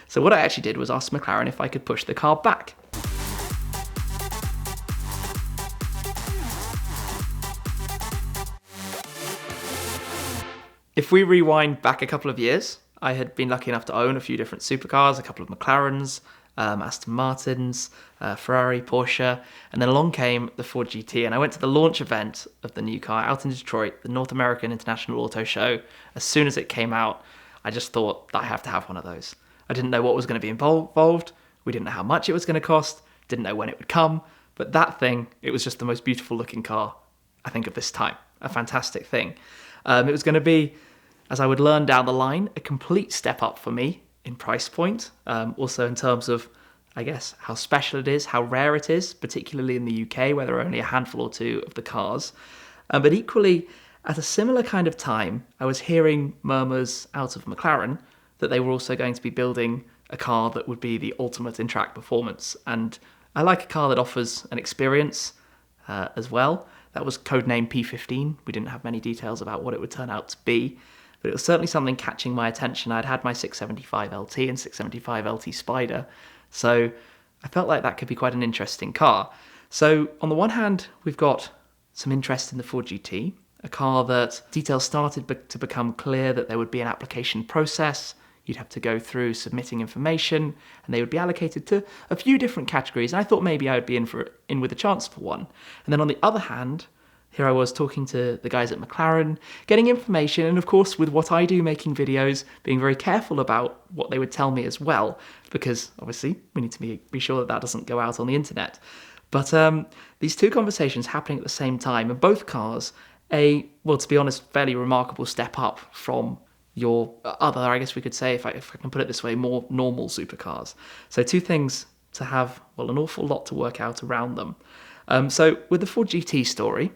So what I actually did was ask McLaren if I could push the car back. If we rewind back a couple of years, I had been lucky enough to own a few different supercars, a couple of McLarens, Aston Martins, Ferrari, Porsche, and then along came the Ford GT, and I went to the launch event of the new car out in Detroit, the North American International Auto Show. As soon as it came out, I just thought, I have to have one of those. I didn't know what was going to be involved, we didn't know how much it was going to cost, didn't know when it would come, but that thing, it was just the most beautiful looking car, I think, of this time. A fantastic thing. It was going to be, as I would learn down the line, a complete step up for me in price point. Also in terms of, I guess, how special it is, how rare it is, particularly in the UK, where there are only a handful or two of the cars. But equally, at a similar kind of time, I was hearing murmurs out of McLaren that they were also going to be building a car that would be the ultimate in track performance. And I like a car that offers an experience as well. That was codenamed P15. We didn't have many details about what it would turn out to be, but it was certainly something catching my attention. I'd had my 675 LT and 675 LT Spider, so I felt like that could be quite an interesting car. So on the one hand, we've got some interest in the Ford GT, a car that details started to become clear that there would be an application process. You'd have to go through submitting information, and they would be allocated to a few different categories. And I thought maybe I would be in with a chance for one. And then on the other hand, here I was talking to the guys at McLaren, getting information, and of course, with what I do, making videos, being very careful about what they would tell me as well, because obviously we need to be sure that doesn't go out on the internet. But these two conversations happening at the same time, and both cars, well, to be honest, fairly remarkable step up from your other, I guess we could say, if I can put it this way, more normal supercars. So two things to have, well, an awful lot to work out around them. So with the Ford GT story,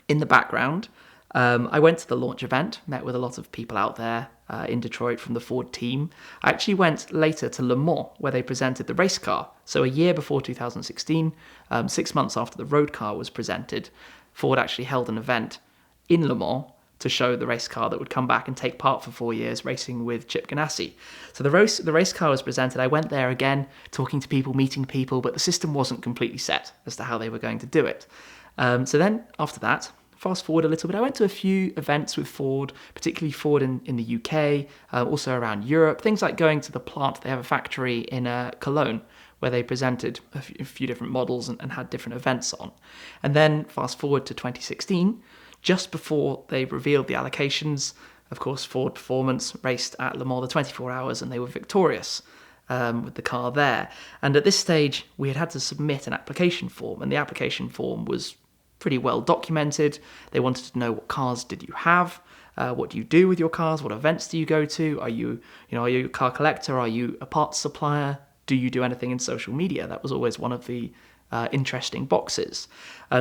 in the background, I went to the launch event, met with a lot of people out there in Detroit from the Ford team. I actually went later to Le Mans, where they presented the race car. So a year before 2016, 6 months after the road car was presented, Ford actually held an event in Le Mans to show the race car that would come back and take part for 4 years racing with Chip Ganassi. So the race car was presented. I went there again, talking to people, meeting people, but the system wasn't completely set as to how they were going to do it. So then after that, fast forward a little bit, I went to a few events with Ford, particularly Ford in the UK, also around Europe, things like going to the plant. They have a factory in Cologne where they presented a few different models and had different events on. And then fast forward to 2016, just before they revealed the allocations, of course, Ford Performance raced at Le Mans the 24 hours and they were victorious with the car there. And at this stage, we had to submit an application form, and the application form was pretty well documented. They wanted to know what cars did you have, what do you do with your cars, what events do you go to, are you a car collector, are you a parts supplier, do you do anything in social media? That was always one of the interesting boxes.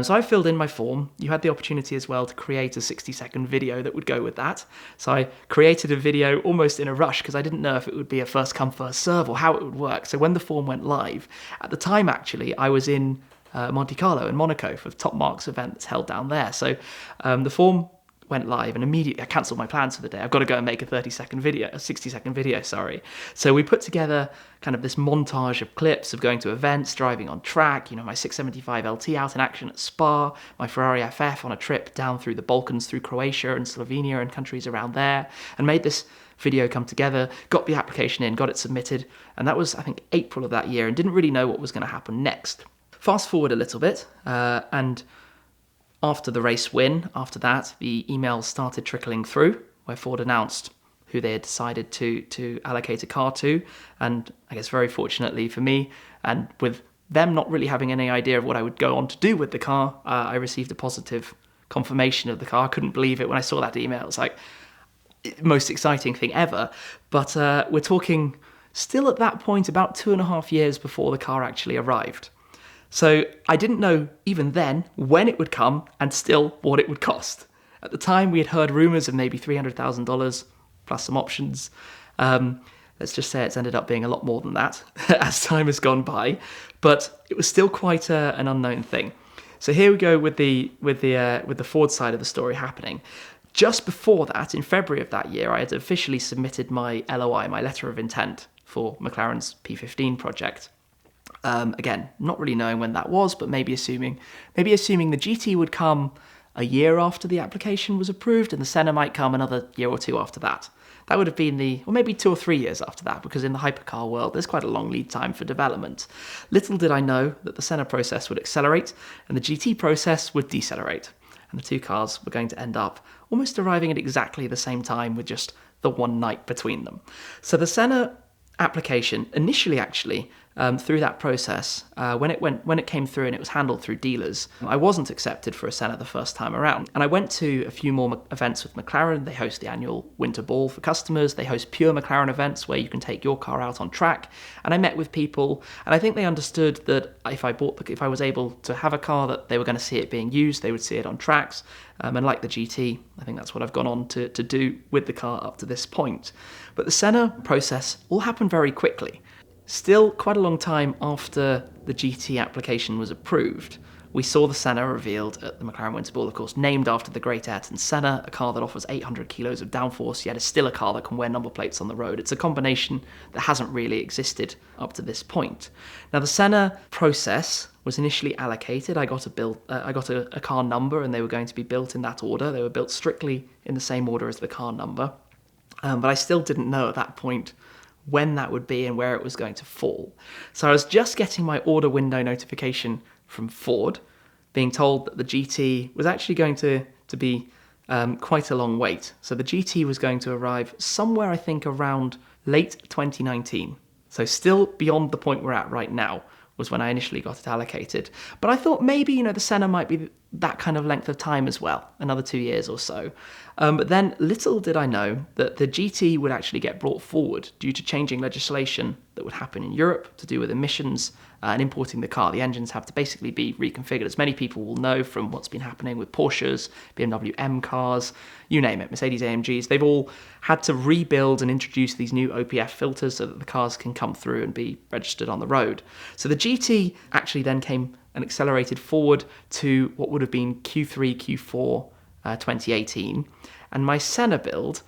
So I filled in my form. You had the opportunity as well to create a 60-second video that would go with that. So I created a video almost in a rush because I didn't know if it would be a first come first serve or how it would work. So when the form went live, at the time actually I was in Monte Carlo in Monaco for the Top Marks event that's held down there. So the form went live and immediately I cancelled my plans for the day. I've got to go and make a 60-second video, sorry. So we put together kind of this montage of clips of going to events, driving on track, my 675 LT out in action at Spa, my Ferrari FF on a trip down through the Balkans, through Croatia and Slovenia and countries around there, and made this video come together, got the application in, got it submitted, and that was, I think, April of that year, and didn't really know what was going to happen next. Fast forward a little bit, and after the race win, after that, the emails started trickling through, where Ford announced who they had decided to allocate a car to. And I guess very fortunately for me, and with them not really having any idea of what I would go on to do with the car, I received a positive confirmation of the car. I couldn't believe it when I saw that email. It was like, most exciting thing ever. But we're talking still at that point about 2.5 years before the car actually arrived. So I didn't know even then when it would come and still what it would cost. At the time, we had heard rumours of maybe $300,000 plus some options. Let's just say it's ended up being a lot more than that as time has gone by. But it was still quite an unknown thing. So here we go with the Ford side of the story happening. Just before that, in February of that year, I had officially submitted my LOI, my letter of intent, for McLaren's P15 project. Again, not really knowing when that was, but maybe assuming the GT would come a year after the application was approved, and the Senna might come another year or two after that. That would have been or maybe 2 or 3 years after that, because in the hypercar world, there's quite a long lead time for development. Little did I know that the Senna process would accelerate and the GT process would decelerate. And the two cars were going to end up almost arriving at exactly the same time with just the one night between them. So the Senna application initially actually through that process, when it came through and it was handled through dealers, I wasn't accepted for a Senna the first time around. And I went to a few more events with McLaren. They host the annual winter ball for customers. They host pure McLaren events where you can take your car out on track. And I met with people, and I think they understood that if I was able to have a car that they were going to see it being used, they would see it on tracks. And like the GT, I think that's what I've gone on to do with the car up to this point. But the Senna process all happened very quickly. Still, quite a long time after the GT application was approved, we saw the Senna revealed at the McLaren Winter Ball, of course, named after the great Ayrton Senna, a car that offers 800 kilos of downforce, yet is still a car that can wear number plates on the road. It's a combination that hasn't really existed up to this point. Now, the Senna process was initially allocated. I got a car number, and they were going to be built in that order. They were built strictly in the same order as the car number. But I still didn't know at that point when that would be and where it was going to fall. So I was just getting my order window notification from Ford, being told that the GT was actually going to be quite a long wait. So the GT was going to arrive somewhere, I think, around late 2019. So still beyond the point we're at right now was when I initially got it allocated. But I thought maybe, the Senna might be that kind of length of time as well, another 2 years or so. But then little did I know that the GT would actually get brought forward due to changing legislation that would happen in Europe to do with emissions and importing the car. The engines have to basically be reconfigured. As many people will know from what's been happening with Porsches, BMW M cars, you name it, Mercedes AMGs, they've all had to rebuild and introduce these new OPF filters so that the cars can come through and be registered on the road. So the GT actually then came and accelerated forward to what would have been Q3, Q4 2018. And my Senna build,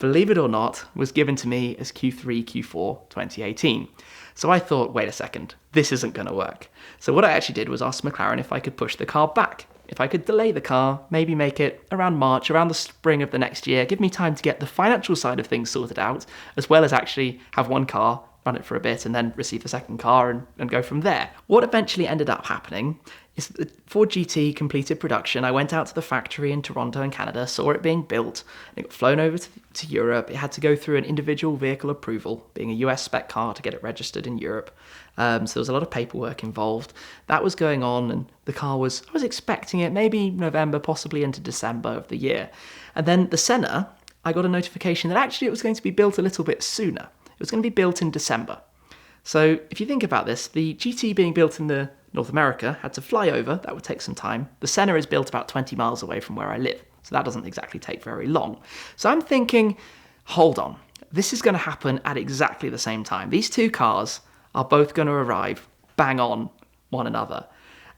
believe it or not, was given to me as Q3, Q4 2018. So I thought, wait a second, this isn't going to work. So what I actually did was ask McLaren if I could push the car back, if I could delay the car, maybe make it around March, around the spring of the next year, give me time to get the financial side of things sorted out, as well as actually have one car, run it for a bit, and then receive the second car and go from there. What eventually ended up happening is that the Ford GT completed production. I went out to the factory in Toronto in Canada, saw it being built, and it got flown over to Europe. It had to go through an individual vehicle approval, being a US spec car, to get it registered in Europe. So there was a lot of paperwork involved. That was going on, and the car I was expecting it maybe November, possibly into December of the year. And then the Senna, I got a notification that actually it was going to be built a little bit sooner. It was going to be built in December. So if you think about this, the GT being built in the North America had to fly over. That would take some time. The Senna is built about 20 miles away from where I live, so that doesn't exactly take very long. So I'm thinking, hold on, this is going to happen at exactly the same time. These two cars are both going to arrive bang on one another.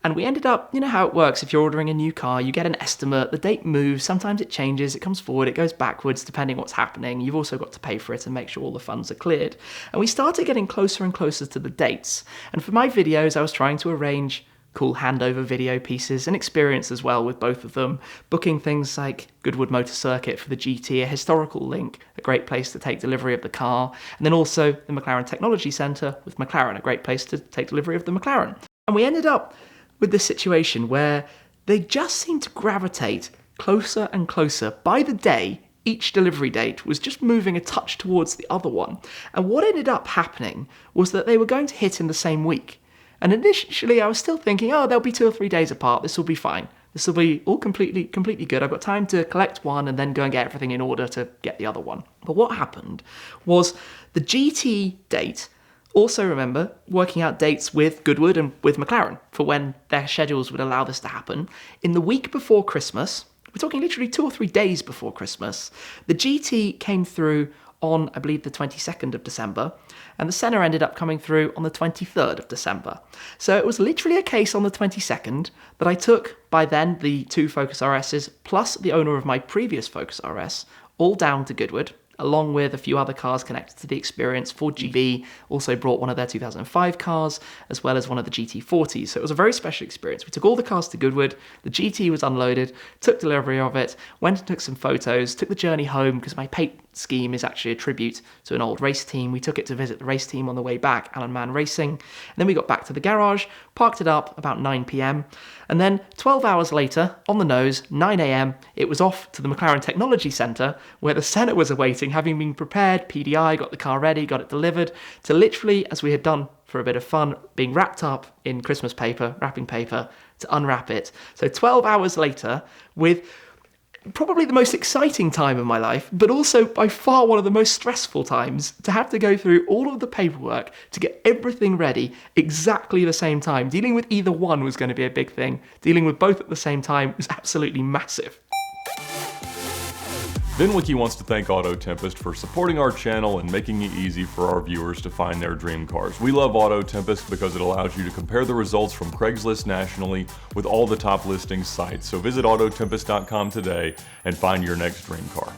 And we ended up, you know how it works. If you're ordering a new car, you get an estimate, the date moves, sometimes it changes, it comes forward, it goes backwards, depending what's happening. You've also got to pay for it and make sure all the funds are cleared. And we started getting closer and closer to the dates. And for my videos, I was trying to arrange cool handover video pieces and experience as well with both of them, booking things like Goodwood Motor Circuit for the GT, a historical link, a great place to take delivery of the car, and then also the McLaren Technology Centre with McLaren, a great place to take delivery of the McLaren. And we ended up with this situation where they just seemed to gravitate closer and closer. By the day, each delivery date was just moving a touch towards the other one. And what ended up happening was that they were going to hit in the same week. And initially I was still thinking, they'll be 2 or 3 days apart, this will be fine. This will be all completely good. I've got time to collect one and then go and get everything in order to get the other one. But what happened was the GT date, also remember, working out dates with Goodwood and with McLaren for when their schedules would allow this to happen. In the week before Christmas, we're talking literally 2 or 3 days before Christmas, the GT came through on, I believe, the 22nd of December, and the Senna ended up coming through on the 23rd of December. So it was literally a case on the 22nd that I took, by then, the 2 Focus RSs plus the owner of my previous Focus RS, all down to Goodwood. along with a few other cars connected to the experience. Ford GB also brought one of their 2005 cars, as well as one of the GT40s. So it was a very special experience. We took all the cars to Goodwood, the GT was unloaded, took delivery of it, went and took some photos, took the journey home because my paint scheme is actually a tribute to an old race team. We took it to visit the race team on the way back, Alan Mann Racing. And then we got back to the garage, parked it up about 9 p.m. And then 12 hours later, on the nose, 9 a.m., it was off to the McLaren Technology Centre where the Senna was awaiting, having been prepared, PDI, got the car ready, got it delivered, to literally, as we had done for a bit of fun, being wrapped up in Christmas paper, wrapping paper, to unwrap it. So 12 hours later, with probably the most exciting time of my life, but also by far one of the most stressful times, to have to go through all of the paperwork to get everything ready exactly the same time. Dealing with either one was going to be a big thing. Dealing with both at the same time was absolutely massive. VINwiki wants to thank Auto Tempest for supporting our channel and making it easy for our viewers to find their dream cars. We love Auto Tempest because it allows you to compare the results from Craigslist nationally with all the top listing sites. So visit autotempest.com today and find your next dream car.